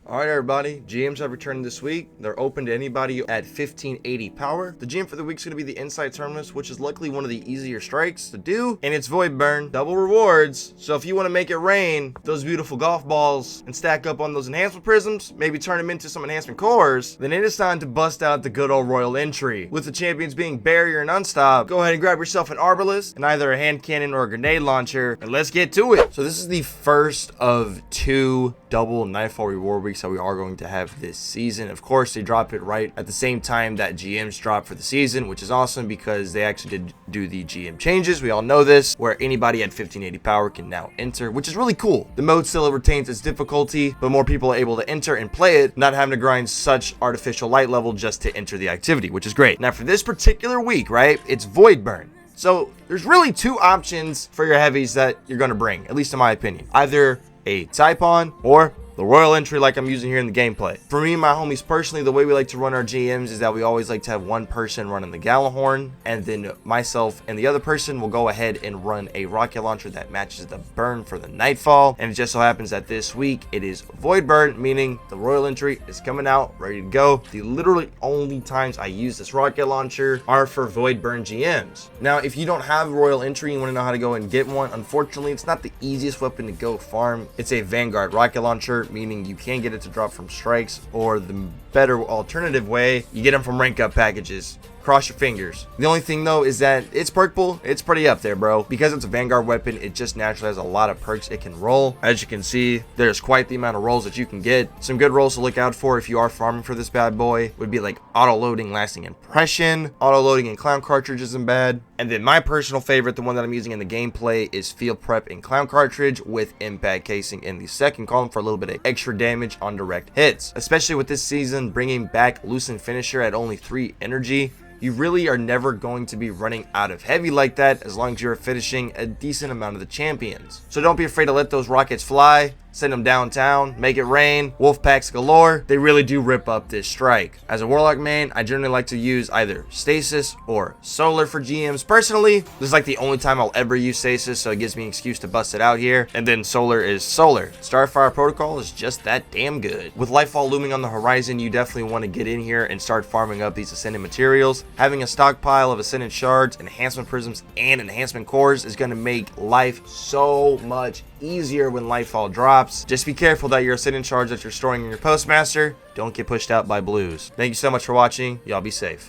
Alright everybody, GMs have returned this week. They're open to anybody at 1580 power. The GM for the week is going to be the Insight Terminus, which is luckily one of the easier strikes to do, and it's Void Burn, double rewards. So if you want to make it rain those beautiful golf balls and stack up on those enhancement prisms, maybe turn them into some enhancement cores, then it is time to bust out the good old royal entry. With the champions being Barrier and Unstop, go ahead and grab yourself an Arbalist and either a hand cannon or a grenade launcher, and let's get to it. So this is the first of two double nightfall reward weeks that we are going to have this season. Of course, they dropped it right at the same time that GMs dropped for the season, which is awesome because they actually did do the GM changes. We all know this, where anybody at 1580 power can now enter, which is really cool. The mode still retains its difficulty, but more people are able to enter and play it, not having to grind such artificial light level just to enter the activity, which is great. Now for this particular week, right, it's Void Burn. So there's really two options for your heavies that you're going to bring, at least in my opinion. Either a Typon or the royal entry like I'm using here in the gameplay. For me and my homies personally, the way we like to run our GMs is that we always like to have one person running the Gallahorn, and then myself and the other person will go ahead and run a rocket launcher that matches the burn for the nightfall. And it just so happens that this week it is Void Burn, meaning the royal entry is coming out ready to go. The literally only times I use this rocket launcher are for Void Burn GMs. Now if you don't have royal entry and want to know how to go and get one, unfortunately it's not the easiest weapon to go farm. It's a Vanguard rocket launcher, meaning you can get it to drop from strikes, or the better alternative way, you get them from rank up packages. Cross your fingers. The only thing though is that its perk pool, it's pretty up there, bro. Because it's a Vanguard weapon, it just naturally has a lot of perks it can roll. As you can see, there's quite the amount of rolls that you can get. Some good rolls to look out for if you are farming for this bad boy would be like auto loading lasting impression. Auto loading in clown cartridge isn't bad. And then my personal favorite, the one that I'm using in the gameplay, is field prep in clown cartridge with impact casing in the second column for a little bit of extra damage on direct hits. Especially with this season bringing back loosen finisher at only 3 energy. You really are never going to be running out of heavy like that as long as you're finishing a decent amount of the champions. So don't be afraid to let those rockets fly. Send them downtown, make it rain, wolf packs galore. They really do rip up this strike. As a warlock main, I generally like to use either stasis or solar for GMs. Personally, this is like the only time I'll ever use stasis, so it gives me an excuse to bust it out here. And then solar is solar. Starfire protocol is just that damn good. With lightfall looming on the horizon, you definitely want to get in here and start farming up these ascendant materials. Having a stockpile of ascendant shards, enhancement prisms, and enhancement cores is going to make life so much easier when lightfall drops. Just be careful that your ascendant shards that you're storing in your postmaster don't get pushed out by blues. Thank you so much for watching. Y'all be safe.